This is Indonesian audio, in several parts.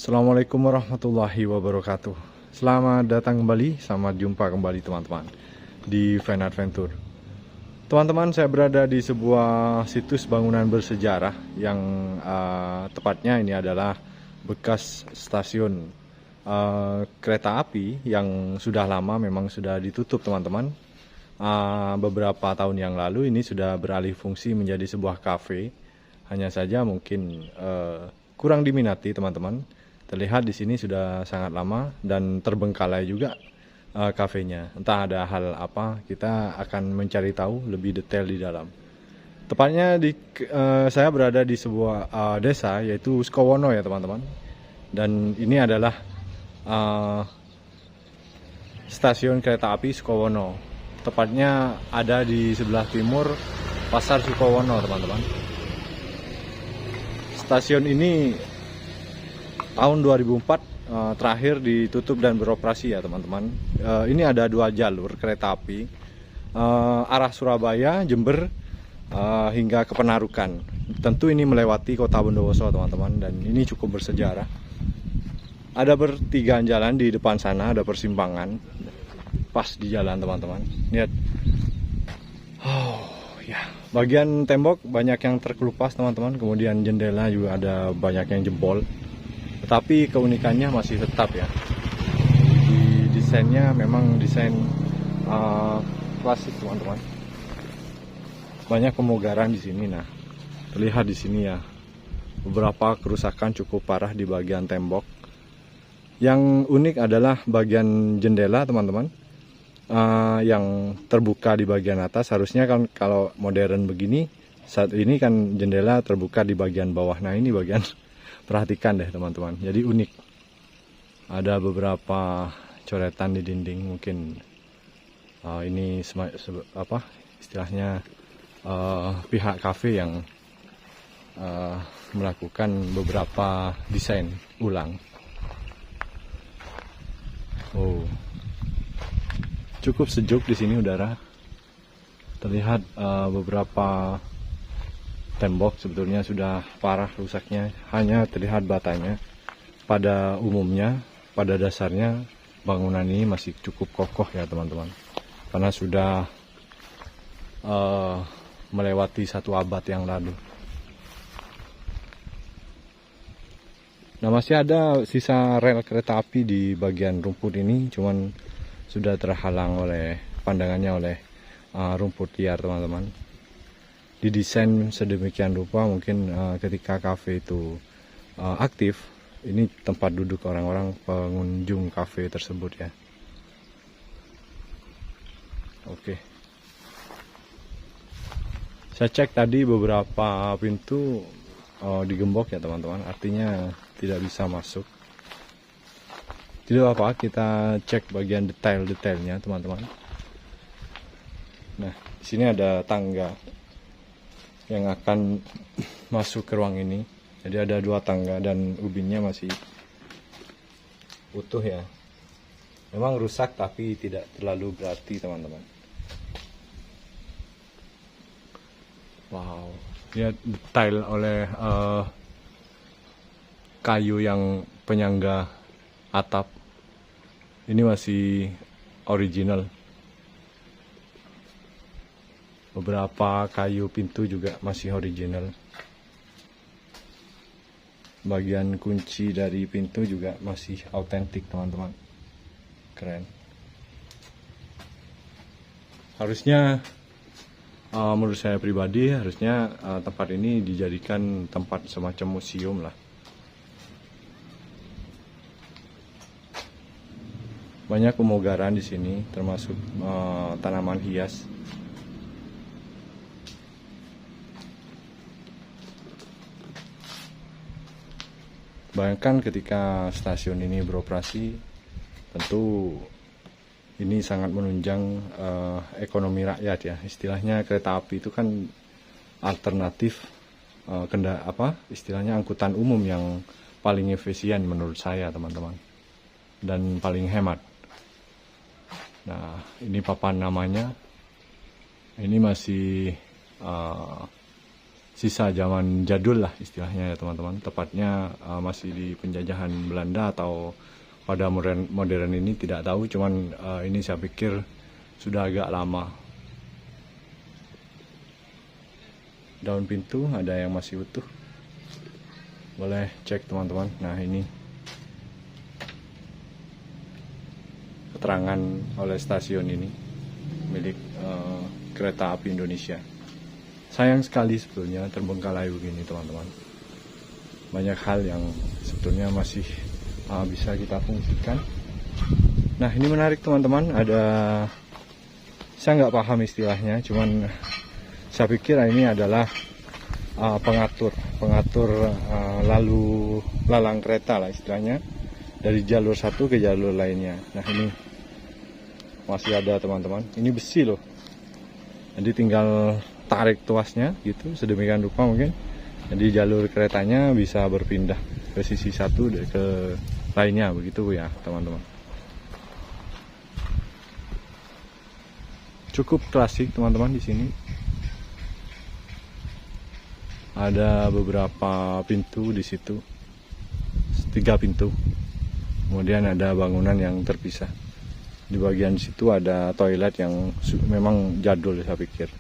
Assalamualaikum warahmatullahi wabarakatuh. Selamat datang kembali, selamat jumpa kembali teman-teman di Van Adventure. Teman-teman, saya berada di sebuah situs bangunan bersejarah yang tepatnya ini adalah bekas stasiun kereta api yang sudah lama memang sudah ditutup teman-teman. Beberapa tahun yang lalu ini sudah beralih fungsi menjadi sebuah kafe. Hanya saja mungkin kurang diminati teman-teman. Terlihat di sini sudah sangat lama dan terbengkalai juga kafenya. Entah ada hal apa, kita akan mencari tahu lebih detail di dalam. Tepatnya saya berada di sebuah desa yaitu Sukowono ya teman-teman. Dan ini adalah stasiun kereta api Sukowono. Tepatnya ada di sebelah timur Pasar Sukowono teman-teman. Stasiun ini tahun 2004 terakhir ditutup dan beroperasi ya teman-teman. Ini ada 2 jalur kereta api arah Surabaya, Jember hingga ke Penarukan. Tentu ini melewati kota Bondowoso teman-teman, dan ini cukup bersejarah. Ada pertigaan jalan di depan sana, ada persimpangan pas di jalan teman-teman. Lihat, ya, bagian tembok banyak yang terkelupas teman-teman, kemudian jendela juga ada banyak yang jebol. Tetapi keunikannya masih tetap ya. Di desainnya memang desain klasik teman-teman. Banyak pemugaran di sini. Nah, terlihat di sini ya, beberapa kerusakan cukup parah di bagian tembok. Yang unik adalah bagian jendela teman-teman, yang terbuka di bagian atas. Harusnya kan kalau modern begini, saat ini kan jendela terbuka di bagian bawah. Nah, ini bagian perhatikan deh teman-teman, jadi unik. Ada beberapa coretan di dinding, mungkin ini apa istilahnya, pihak kafe yang melakukan beberapa desain ulang. Cukup sejuk di sini udara. Terlihat beberapa tembok sebetulnya sudah parah rusaknya, hanya terlihat batanya. Pada umumnya, pada dasarnya bangunan ini masih cukup kokoh ya teman-teman, karena sudah melewati 1 abad yang lalu. Nah, masih ada sisa rel kereta api di bagian rumput ini, cuman sudah terhalang oleh pandangannya oleh rumput liar teman-teman. Didesain sedemikian rupa mungkin ketika kafe itu aktif, ini tempat duduk orang-orang pengunjung kafe tersebut ya. Oke, saya cek tadi beberapa pintu digembok ya teman-teman, artinya tidak bisa masuk. Tidak apa-apa, kita cek bagian detail-detailnya teman-teman. Nah, di sini ada tangga yang akan masuk ke ruang ini. Jadi ada 2 tangga dan ubinnya masih utuh ya. Memang rusak tapi tidak terlalu berarti teman-teman. Wow, lihat detail oleh kayu yang penyangga atap. Ini masih original. Beberapa kayu pintu juga masih original. Bagian kunci dari pintu juga masih autentik teman-teman. Keren. Harusnya menurut saya pribadi, harusnya tempat ini dijadikan tempat semacam museum lah. Banyak pemugaran di sini, termasuk tanaman hias. Bayangkan ketika stasiun ini beroperasi, tentu ini sangat menunjang ekonomi rakyat ya. Istilahnya kereta api itu kan alternatif istilahnya angkutan umum yang paling efisien menurut saya teman-teman, dan paling hemat. Nah, ini papan namanya. Ini masih sisa zaman jadul lah istilahnya ya teman-teman. Tepatnya masih di penjajahan Belanda atau pada modern ini tidak tahu, cuman ini saya pikir sudah agak lama. Daun pintu ada yang masih utuh, boleh cek teman-teman. Nah, ini keterangan oleh stasiun ini milik Kereta Api Indonesia. Sayang sekali sebetulnya terbengkalai begini teman-teman. Banyak hal yang sebetulnya masih bisa kita fungsikan. Nah, ini menarik teman-teman. Saya nggak paham istilahnya, cuman saya pikir ini adalah pengatur lalu lalang kereta lah istilahnya, dari jalur satu ke jalur lainnya. Nah, ini masih ada teman-teman. Ini besi loh. Jadi tinggal tarik tuasnya gitu sedemikian rupa mungkin. Jadi jalur keretanya bisa berpindah ke sisi satu ke lainnya begitu ya teman-teman. Cukup klasik teman-teman di sini. Ada beberapa pintu di situ, 3 pintu. Kemudian ada bangunan yang terpisah. Di bagian situ ada toilet yang memang jadul saya pikir.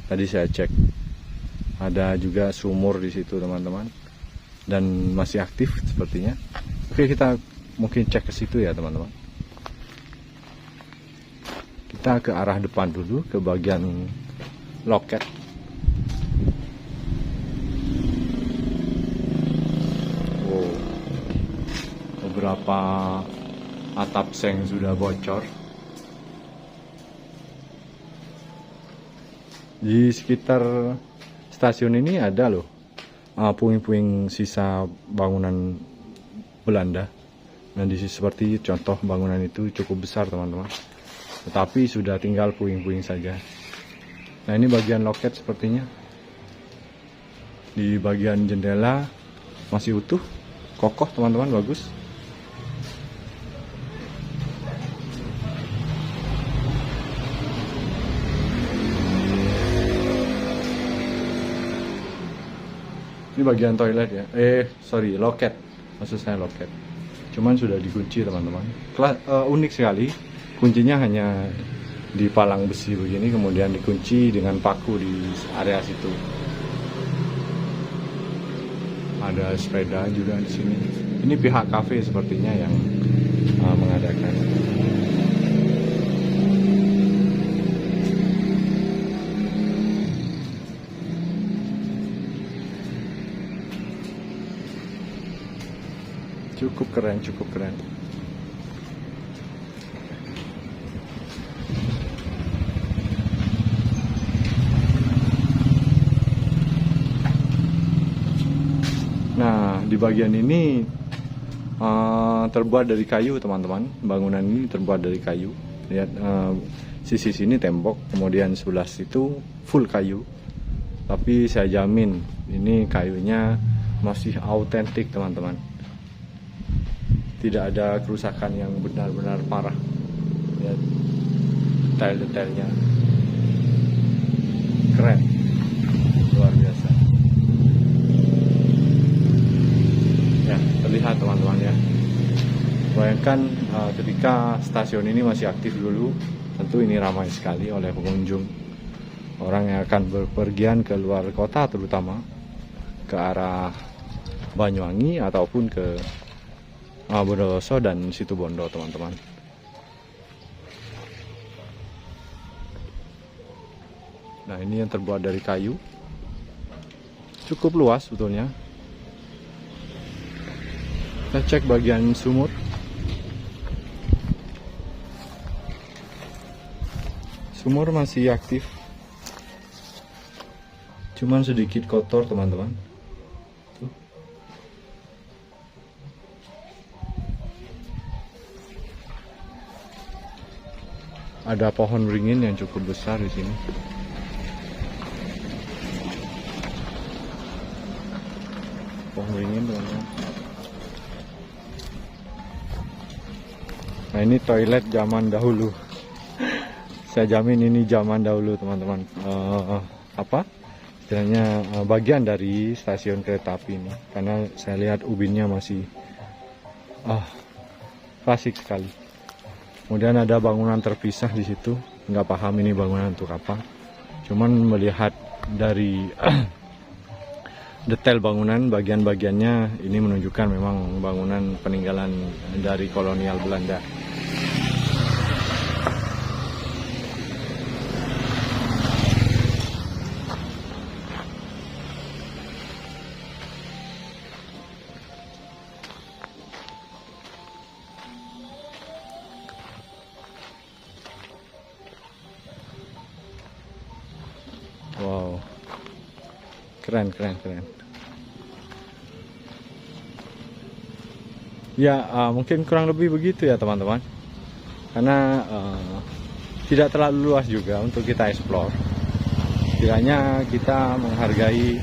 Tadi saya cek. Ada juga sumur di situ teman-teman. Dan masih aktif sepertinya. Oke, kita mungkin cek ke situ ya teman-teman. Kita ke arah depan dulu, ke bagian loket. Beberapa atap seng sudah bocor. Di sekitar stasiun ini ada loh puing-puing sisa bangunan Belanda. Nah, di seperti contoh bangunan itu cukup besar teman-teman. Tetapi sudah tinggal puing-puing saja. Nah, ini bagian loket sepertinya. Di bagian jendela masih utuh, kokoh teman-teman, bagus. Ini bagian toilet ya. Loket. Maksud saya loket. Cuman sudah dikunci teman-teman. Unik sekali. Kuncinya hanya di palang besi begini, kemudian dikunci dengan paku di area situ. Ada sepeda juga di sini. Ini pihak kafe sepertinya yang mengadakan. Cukup keren, cukup keren. Nah, di bagian ini terbuat dari kayu teman-teman. Bangunan ini terbuat dari kayu. Lihat, sisi sini tembok, kemudian sebelah situ full kayu. Tapi saya jamin ini kayunya masih autentik teman-teman. Tidak ada kerusakan yang benar-benar parah. Lihat detail-detailnya keren, luar biasa ya. Terlihat teman-teman ya. Bayangkan ketika stasiun ini masih aktif dulu, tentu ini ramai sekali oleh pengunjung, orang yang akan berpergian ke luar kota, terutama ke arah Banyuwangi ataupun ke Bondowoso dan Situbondo teman-teman. Nah, ini yang terbuat dari kayu, cukup luas sebetulnya. Kita cek bagian sumur. Sumur masih aktif, cuman sedikit kotor teman-teman. Ada pohon beringin yang cukup besar di sini. Pohon beringin teman-teman. Nah, ini toilet zaman dahulu. Saya jamin ini zaman dahulu teman-teman. istilahnya bagian dari stasiun kereta api ini, karena saya lihat ubinnya masih klasik sekali. Kemudian ada bangunan terpisah di situ, nggak paham ini bangunan untuk apa. Cuman melihat dari detail bangunan, bagian-bagiannya ini menunjukkan memang bangunan peninggalan dari kolonial Belanda. Wow, keren. Ya, mungkin kurang lebih begitu ya teman-teman. Karena tidak terlalu luas juga untuk kita explore. Setidaknya kita menghargai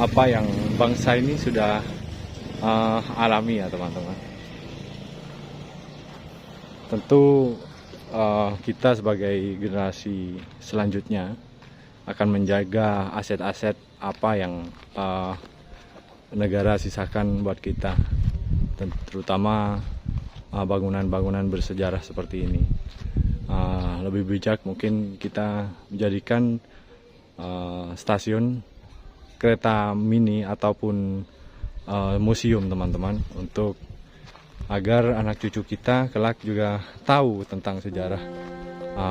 apa yang bangsa ini sudah alami ya teman-teman. Tentu kita sebagai generasi selanjutnya akan menjaga aset-aset apa yang negara sisakan buat kita, terutama bangunan-bangunan bersejarah seperti ini. Lebih bijak mungkin kita menjadikan stasiun kereta mini ataupun museum teman-teman, untuk agar anak cucu kita kelak juga tahu tentang sejarah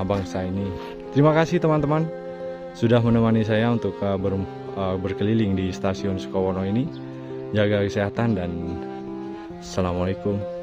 bangsa ini. Terima kasih teman-teman sudah menemani saya untuk berkeliling di stasiun Sukowono ini. Jaga kesehatan dan assalamualaikum.